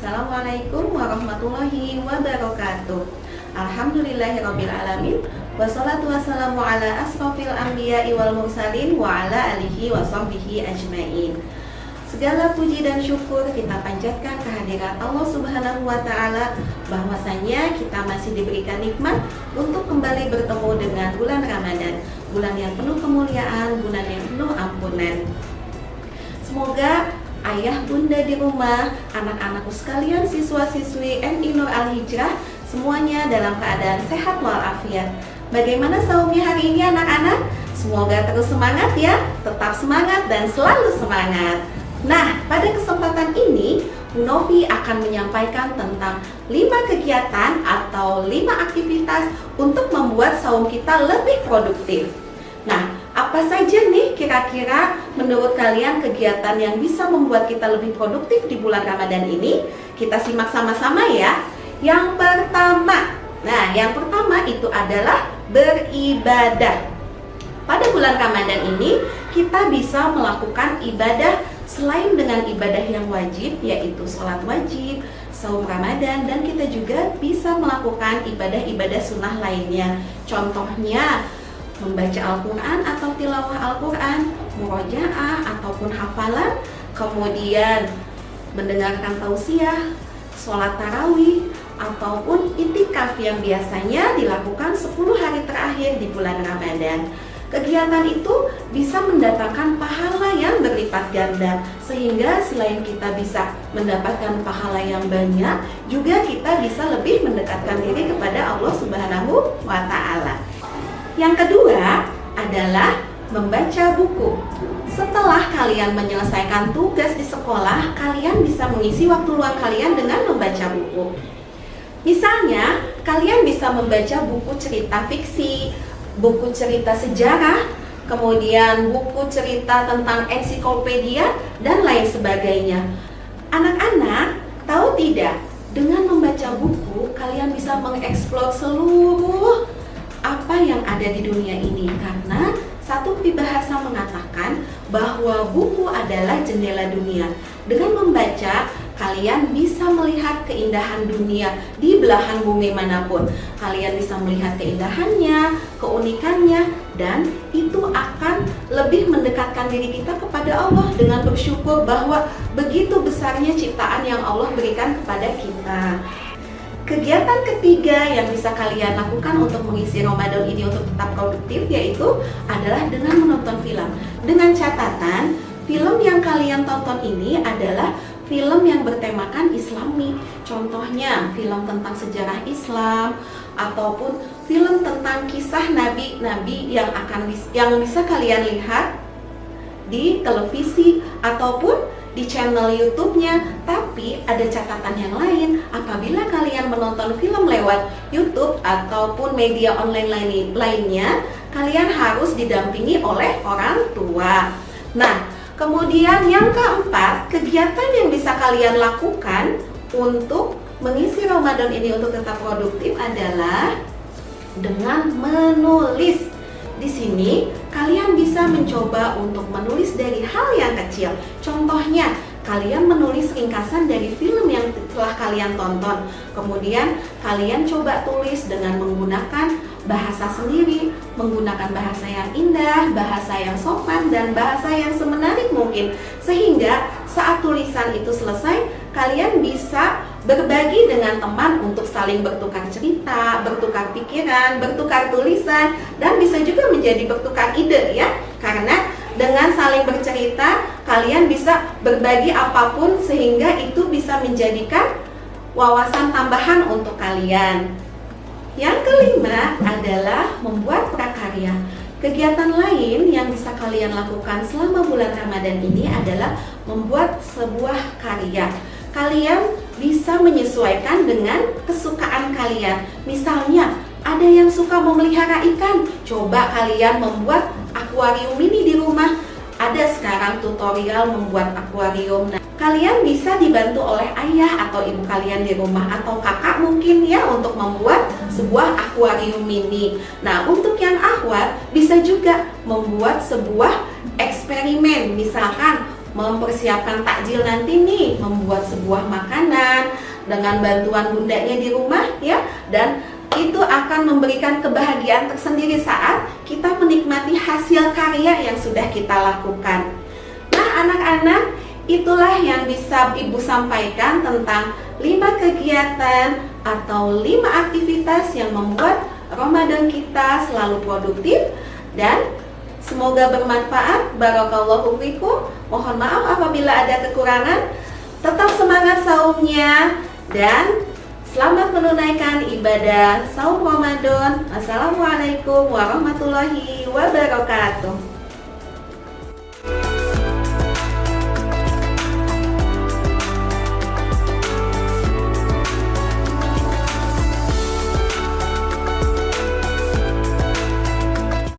Assalamualaikum warahmatullahi wabarakatuh. Alhamdulillahirabbil alamin. Wassalatu wassalamu ala asrofil anbiya'i wal mursalin wa ala alihi wa sahbihi ajmain. Segala puji dan syukur kita panjatkan kehadirat Allah Subhanahu wa taala, bahwasanya kita masih diberikan nikmat untuk kembali bertemu dengan bulan Ramadan, bulan yang penuh kemuliaan, bulan yang penuh ampunan. Semoga ayah bunda di rumah, anak-anakku sekalian, siswa-siswi MI Nur Al Hijrah, semuanya dalam keadaan sehat walafiat. Bagaimana saumnya hari ini anak-anak? Semoga terus semangat ya, tetap semangat dan selalu semangat. Nah, pada kesempatan ini Bu Novi akan menyampaikan tentang 5 kegiatan atau 5 aktivitas untuk membuat saum kita lebih produktif. Nah, apa saja nih kira-kira menurut kalian kegiatan yang bisa membuat kita lebih produktif di bulan Ramadan ini? Kita simak sama-sama ya. Yang pertama, yang pertama itu adalah beribadah. Pada bulan Ramadan ini kita bisa melakukan ibadah selain dengan ibadah yang wajib, yaitu sholat wajib, saum Ramadan, dan kita juga bisa melakukan ibadah-ibadah sunnah lainnya. Contohnya membaca Al-Quran atau tilawah Al-Quran, murojaah ataupun hafalan, kemudian mendengarkan tausiah, sholat tarawih, ataupun itikaf yang biasanya dilakukan 10 hari terakhir di bulan Ramadan. Kegiatan itu bisa mendatangkan pahala yang berlipat ganda, sehingga selain kita bisa mendapatkan pahala yang banyak, juga kita bisa lebih mendekatkan diri kepada Allah Subhanahu wa ta'ala. Yang kedua adalah membaca buku. Setelah kalian menyelesaikan tugas di sekolah, kalian bisa mengisi waktu luang kalian dengan membaca buku. Misalnya, kalian bisa membaca buku cerita fiksi, buku cerita sejarah, kemudian buku cerita tentang ensiklopedia, dan lain sebagainya. Anak-anak, tahu tidak? Dengan membaca buku, kalian bisa mengeksplor seluruh apa yang ada di dunia ini, karena satu peribahasa mengatakan bahwa buku adalah jendela dunia. Dengan membaca, kalian bisa melihat keindahan dunia di belahan bumi manapun. Kalian bisa melihat keindahannya, keunikannya, dan itu akan lebih mendekatkan diri kita kepada Allah dengan bersyukur bahwa begitu besarnya ciptaan yang Allah berikan kepada kita. Kegiatan ketiga yang bisa kalian lakukan untuk mengisi Ramadan ini untuk tetap produktif yaitu adalah dengan menonton film. Dengan catatan, film yang kalian tonton ini adalah film yang bertemakan Islami. Contohnya film tentang sejarah Islam ataupun film tentang kisah nabi-nabi yang bisa kalian lihat di televisi ataupun di channel YouTube-nya. Tapi ada catatan yang lain, apabila kalian menonton film lewat YouTube ataupun media online lainnya, kalian harus didampingi oleh orang tua. Nah, kemudian yang keempat, kegiatan yang bisa kalian lakukan untuk mengisi Ramadan ini untuk tetap produktif adalah dengan menulis. Di sini kalian bisa mencoba untuk menulis dari hal yang kecil. Contohnya, kalian menulis ringkasan dari film yang telah kalian tonton. Kemudian kalian coba tulis dengan menggunakan bahasa sendiri, menggunakan bahasa yang indah, bahasa yang sopan, dan bahasa yang semenarik mungkin. Sehingga saat tulisan itu selesai, kalian bisa berbagi dengan teman untuk saling bertukar cerita, bertukar pikiran, bertukar tulisan, dan bisa juga menjadi bertukar ide ya. Karena dengan saling bercerita, kalian bisa berbagi apapun sehingga itu bisa menjadikan wawasan tambahan untuk kalian. Yang kelima adalah membuat prakarya. Kegiatan lain yang bisa kalian lakukan selama bulan Ramadan ini adalah membuat sebuah karya. Kalian bisa menyesuaikan dengan kesukaan kalian. Misalnya, ada yang suka memelihara ikan, coba kalian membuat akuarium mini di rumah. Ada sekarang tutorial membuat akuarium. Nah, kalian bisa dibantu oleh ayah atau ibu kalian di rumah atau kakak mungkin ya untuk membuat sebuah akuarium mini. Nah, untuk yang akhwat bisa juga membuat sebuah eksperimen, misalkan mempersiapkan takjil nanti nih, membuat sebuah makanan dengan bantuan bundanya di rumah ya, dan itu akan memberikan kebahagiaan tersendiri saat kita menikmati hasil karya yang sudah kita lakukan. Nah anak-anak, itulah yang bisa Ibu sampaikan tentang 5 kegiatan atau 5 aktivitas yang membuat Ramadan kita selalu produktif dan semoga bermanfaat. Barakallahu fikum. Mohon maaf apabila ada kekurangan. Tetap semangat saumnya dan selamat menunaikan ibadah saum Ramadan. Assalamualaikum warahmatullahi wabarakatuh.